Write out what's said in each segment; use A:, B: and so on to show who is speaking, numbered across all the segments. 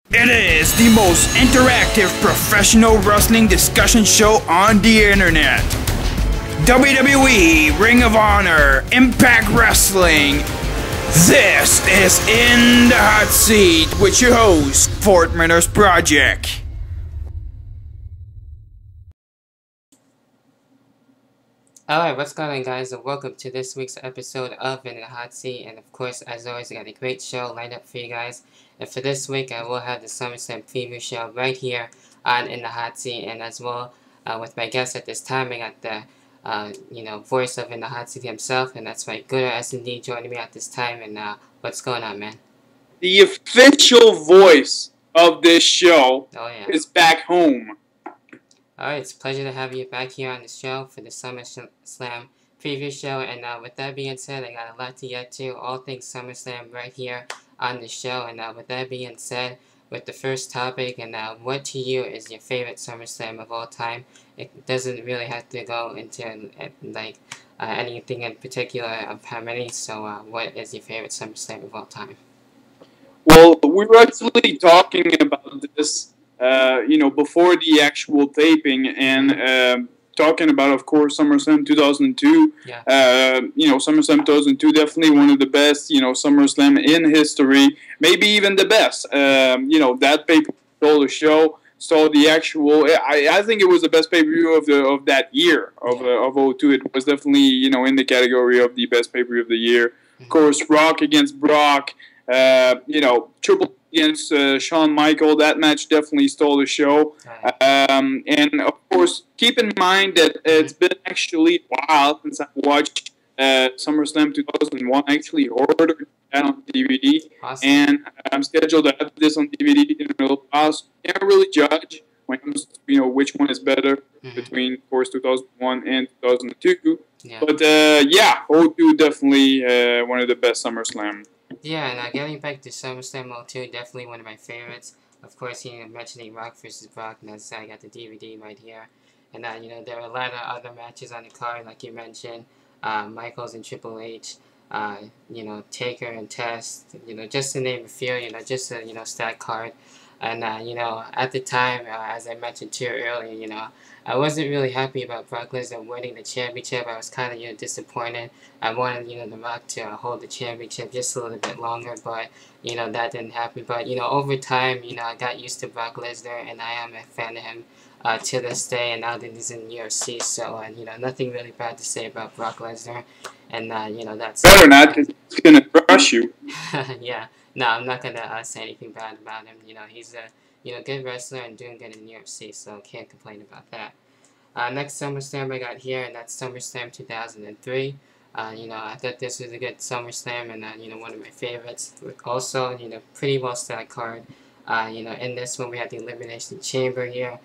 A: It is the most interactive professional wrestling discussion show on the internet. WWE, Ring of Honor, Impact Wrestling. This is In the Hot Seat with your host, Fort Minners Project.
B: Alright, what's going on, guys, and welcome to this week's episode of In the Hot Seat. And of course, as always, I got a great show lined up for you guys. And for this week, I will have the SummerSlam preview show right here on In the Hot Seat. And as well, with my guest at this time, I got the voice of In the Hot Seat himself, and that's right, Gooder S&D joining me at this time. And what's going on, man?
C: The official voice of this show is back home.
B: Alright, it's a pleasure to have you back here on the show for the SummerSlam preview show. And with that being said, I got a lot to get to, all things SummerSlam right here on the show. And with that being said, with the first topic, and what to you is your favorite SummerSlam of all time? It doesn't really have to go into anything in particular of how many. So what is your favorite SummerSlam of all time?
C: Well, we were actually talking about this before the actual taping, and talking about, of course, SummerSlam 2002.
B: Yeah.
C: SummerSlam 2002, definitely one of the best, SummerSlam in history, maybe even the best. That pay-per-view stole the show, stole the actual. I think it was the best pay-per-view of that year of 02. It was definitely in the category of the best pay-per-view of the year. Mm-hmm. Of course, Rock against Brock. Triple against Shawn Michaels, that match definitely stole the show. And of course, keep in mind that it's been actually a while since I watched SummerSlam 2001. I actually ordered that on DVD, awesome. And I'm scheduled to have this on DVD in a little while. So I can't really judge when it comes to which one is better between, of course, 2001 and 2002. Yeah. But 02 definitely one of the best SummerSlam.
B: Yeah, and getting back to SummerSlam 02, definitely one of my favorites. Of course, mentioning Rock versus Brock, and that's I got the DVD right here. And there were a lot of other matches on the card, like you mentioned, Michaels and Triple H, Taker and Test, just to name a few, just a stacked card. And at the time, as I mentioned too earlier, I wasn't really happy about Brock Lesnar winning the championship. I was kind of disappointed. I wanted The Rock to hold the championship just a little bit longer, but that didn't happen. But over time, I got used to Brock Lesnar, and I am a fan of him to this day. And now that he's in UFC, so nothing really bad to say about Brock Lesnar. And that's
C: better not, because he's gonna crush you.
B: Yeah. No, I'm not gonna say anything bad about him. He's a good wrestler and doing good in the UFC, so can't complain about that. Next SummerSlam I got here, and that's SummerSlam 2003. I thought this was a good SummerSlam, and one of my favorites. Also, pretty well stacked card. In this one we had the Elimination Chamber here.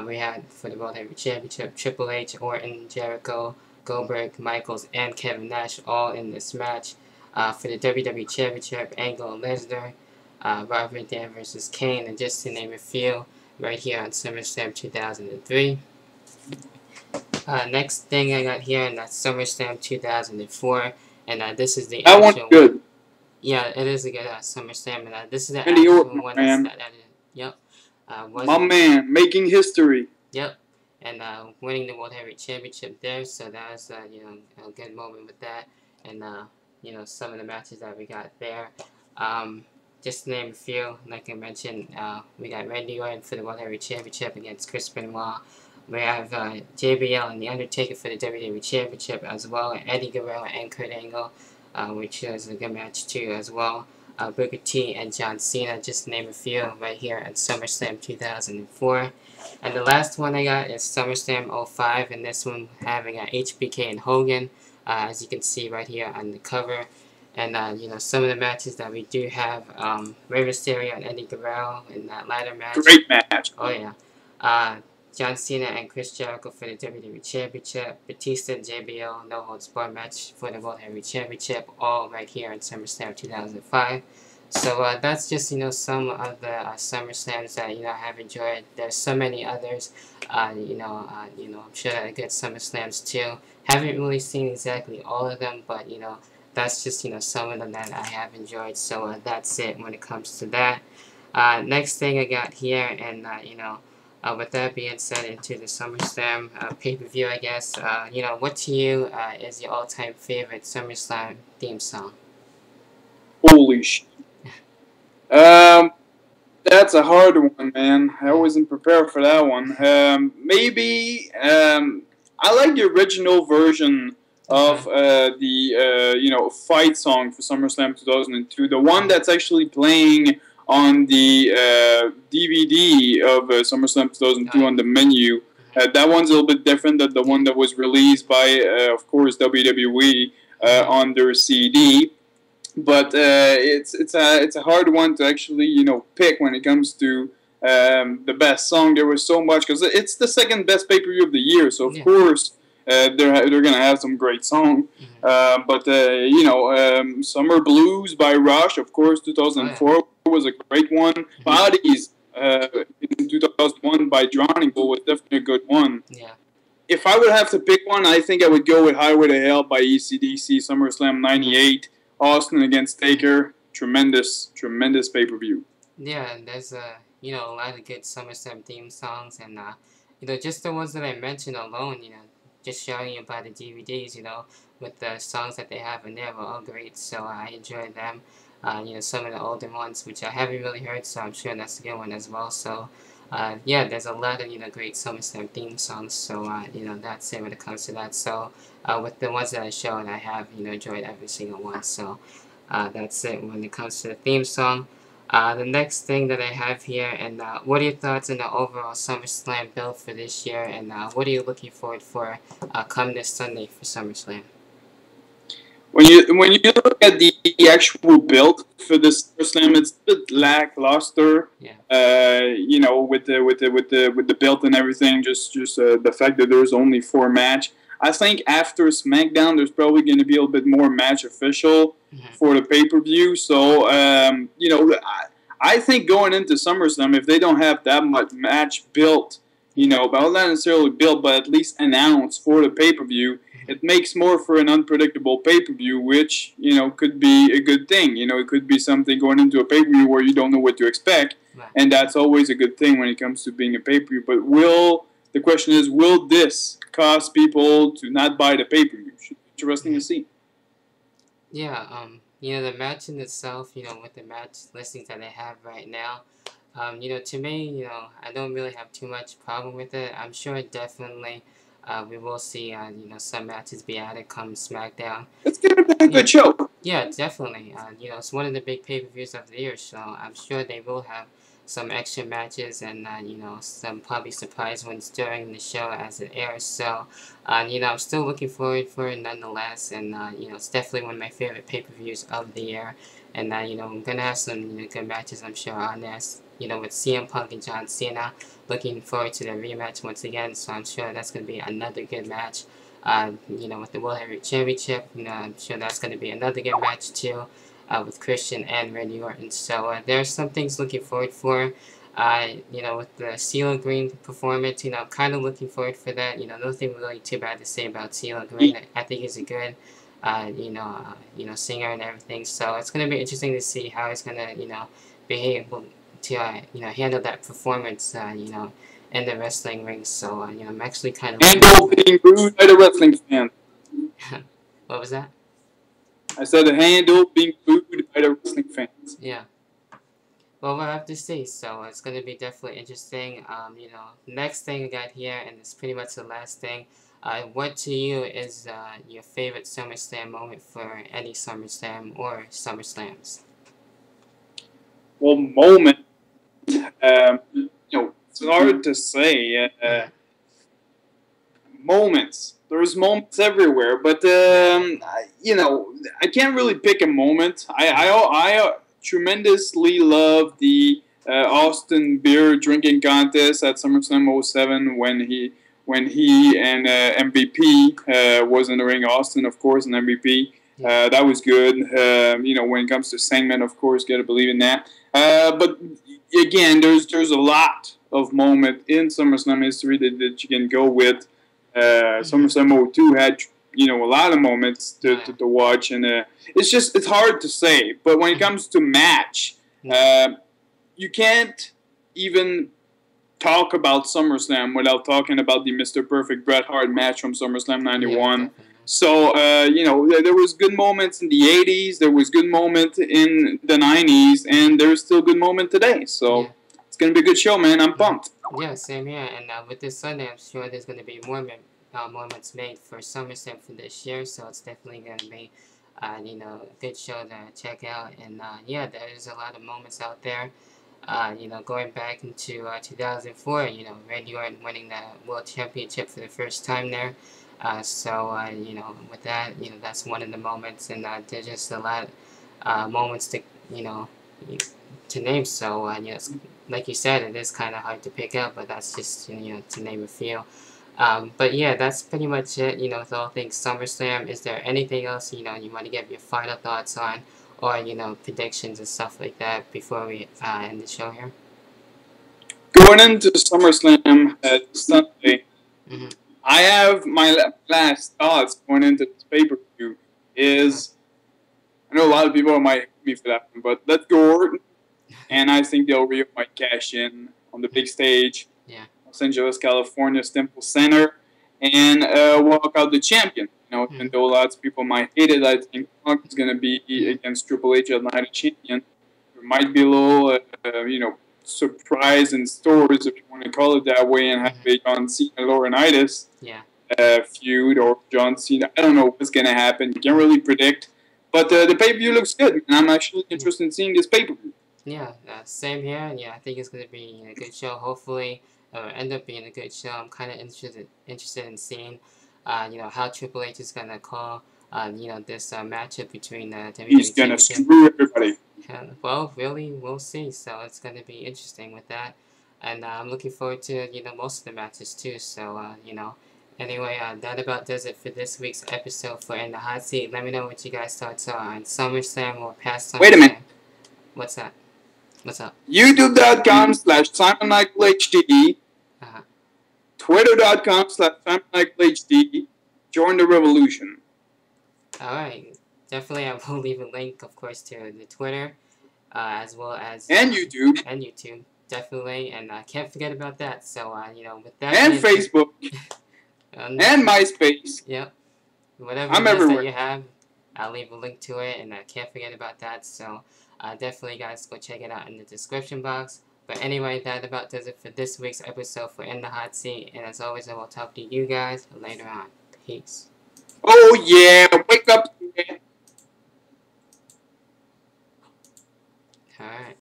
B: We had for the World Heavyweight Championship Triple H, Orton, Jericho, Goldberg, Michaels, and Kevin Nash all in this match. For the WWE Championship, Angle and Lesnar, Rob Van Dam versus Kane, and just to name a few, right here on SummerSlam 2003. Next thing I got here, and that's SummerSlam 2004, and this is the
C: actual one. Good.
B: Yeah, it is a good SummerSlam, and this is the actual one that's that added. Yep.
C: My man, making history.
B: Yep. And winning the World Heavyweight Championship there, so that was a good moment with that, and some of the matches that we got there. Just to name a few, like I mentioned, we got Randy Orton for the World Heavyweight Championship against Chris Benoit. We have JBL and The Undertaker for the WWE Championship as well, and Eddie Guerrero and Kurt Angle, which was a good match too as well. Booker T and John Cena, just to name a few, right here at SummerSlam 2004. And the last one I got is SummerSlam 05, and this one having HBK and Hogan, as you can see right here on the cover. And, some of the matches that we do have, Rey Mysterio and Eddie Guerrero in that ladder match.
C: Great match.
B: Oh, yeah. John Cena and Chris Jericho for the WWE Championship. Batista and JBL, no holds barred match for the World Heavyweight Championship, all right here in SummerSlam 2005. So that's just some of the SummerSlams that I have enjoyed. There's so many others. I'm sure that are good SummerSlams too. Haven't really seen exactly all of them, but that's just some of them that I have enjoyed. So that's it when it comes to that. Next thing I got here, and with that being said, into the SummerSlam pay-per-view, I guess. What to you is your all-time favorite SummerSlam theme song?
C: Holy shit. That's a hard one, man. I wasn't prepared for that one. Maybe I like the original version of the fight song for SummerSlam 2002. The one that's actually playing on the DVD of SummerSlam 2002 on the menu. That one's a little bit different than the one that was released by, of course, WWE on their CD. But it's a hard one to actually pick when it comes to the best song. There was so much because it's the second best pay per view of the year, so of course they're gonna have some great songs. But Summer Blues by Rush, of course, 2004 was a great one. Bodies in 2001 by Drowning Pool was definitely a good one.
B: Yeah.
C: If I would have to pick one, I think I would go with Highway to Hell by ECDC, SummerSlam '98. Austin against Taker, tremendous pay-per-view.
B: Yeah, and there's a lot of good SummerSlam theme songs, and just the ones that I mentioned alone, just showing you about the DVDs, with the songs that they have in there were all great, so I enjoyed them. Some of the older ones, which I haven't really heard, so I'm sure that's a good one as well. So, there's a lot of great SummerSlam theme songs. So, that's it when it comes to that. So, with the ones that I showed, I have enjoyed every single one. So, that's it when it comes to the theme song. The next thing that I have here, and what are your thoughts on the overall SummerSlam build for this year, and what are you looking forward for come this Sunday for SummerSlam?
C: When you look at the actual build for this SummerSlam, it's a bit lackluster.
B: Yeah.
C: With the build and everything, just the fact that there's only 4 matches. I think after SmackDown, there's probably going to be a little bit more match official for the pay-per-view. So, I think going into SummerSlam, if they don't have that much match built, but not necessarily built, but at least announced for the pay-per-view, it makes more for an unpredictable pay-per-view, which, could be a good thing. It could be something going into a pay-per-view where you don't know what to expect, and that's always a good thing when it comes to being a pay-per-view. But the question is, will this cause people to not buy the pay-per-view? Should be interesting to see.
B: Yeah, the match in itself, with the match listings that they have right now, to me, I don't really have too much problem with it. I'm sure definitely we will see, some matches be added come SmackDown.
C: It's going to be a good show.
B: Yeah, definitely. It's one of the big pay-per-views of the year, so I'm sure they will have some extra matches and, some probably surprise ones during the show as it airs. So, I'm still looking forward for it nonetheless. And, it's definitely one of my favorite pay-per-views of the year. And, I'm going to have some good matches, I'm sure, on there. With CM Punk and John Cena. Looking forward to their rematch once again. So, I'm sure that's going to be another good match. With the World Heavyweight Championship, I'm sure that's going to be another good match too. With Christian and Randy Orton. So there's some things looking forward for. With the CeeLo Green performance, I'm kind of looking forward for that. Nothing really too bad to say about CeeLo Green. I think he's a good, singer and everything. So it's going to be interesting to see how he's going to, be able to, handle that performance, in the wrestling ring. So, I'm actually kind of...
C: Handle being booed by the wrestling fans.
B: What was that?
C: I said the handle being booed by the wrestling fans.
B: Yeah. Well, we'll have to see. So it's going to be definitely interesting. Next thing I got here, and it's pretty much the last thing. What to you is your favorite SummerSlam moment for any SummerSlam or SummerSlams?
C: Well, moment. It's hard to say. Moments. There's moments everywhere, but I can't really pick a moment. I tremendously love the Austin beer drinking contest at SummerSlam '07 when he and MVP was in the ring. Austin, of course, and MVP. That was good. When it comes to Sandman, of course, gotta believe in that. But again, there's a lot of moments in SummerSlam history that you can go with. SummerSlam '02 had a lot of moments to watch, and it's hard to say. But when it comes to match, you can't even talk about SummerSlam without talking about the Mr. Perfect Bret Hart match from SummerSlam '91.
B: Yeah,
C: So, there was good moments in the 80s, there was good moments in the 90s, and there's still good moment today. So,
B: yeah.
C: it's going to be a good show, man. I'm pumped.
B: Yeah, same here. And with this Sunday, I'm sure there's going to be more moments made for SummerSlam for this year. So it's definitely going to be, a good show to check out. And yeah, there's a lot of moments out there. Going back into 2004, Randy Orton winning the World Championship for the first time there. With that, that's one of the moments. And there's just a lot of moments to name. So, like you said, it is kind of hard to pick up, but that's just, to name a few. But yeah, that's pretty much it, with all things SummerSlam. Is there anything else, you want to give your final thoughts on, or, predictions and stuff like that before we end the show here?
C: Going into SummerSlam Sunday,
B: Mm-hmm.
C: I have my last thoughts going into this pay-per-view is, I know a lot of people might hate me for that one, but let's go Orton. And I think Del Rio might cash in on the big stage,
B: Yeah.
C: Los Angeles, California, Staples Center, and walk out the champion. Even though lots of people might hate it, I think Punk is going to be against Triple H at Night of Champion. There might be a little, surprise in stores, if you want to call it that way, and have a John Cena Laurinaitis feud, or John Cena. I don't know what's going to happen. You can't really predict. But the pay-per-view looks good, and I'm actually interested in seeing this pay-per-view.
B: Yeah, same here. Yeah, I think it's going to be a good show. Hopefully, end up being a good show. I'm kind of interested in seeing, how Triple H is going to call, this matchup between WWE.
C: He's going to screw everybody.
B: Well, really, we'll see. So it's going to be interesting with that. And I'm looking forward to, most of the matches too. So, Anyway, that about does it for this week's episode for In the Hot Seat. Let me know what you guys' thoughts are on SummerSlam or past SummerSlam.
C: Wait a minute.
B: What's that? What's up?
C: YouTube.com/SimonMichaelHD.
B: Uh-huh.
C: Twitter.com/SimonMichaelHD. Join the revolution.
B: Alright. Definitely, I will leave a link, of course, to the Twitter, as well as...
C: And YouTube.
B: And YouTube, definitely. And I can't forget about that. So, with that...
C: And Facebook. And MySpace.
B: Yep. Whatever
C: I'm
B: it is
C: everywhere.
B: that you have, I'll leave a link to it, and I can't forget about that. So, definitely, guys, go check it out in the description box. But anyway, that about does it for this week's episode for In the Hot Seat. And as always, I will talk to you guys later on. Peace.
C: Oh, yeah. Wake up.
B: Alright.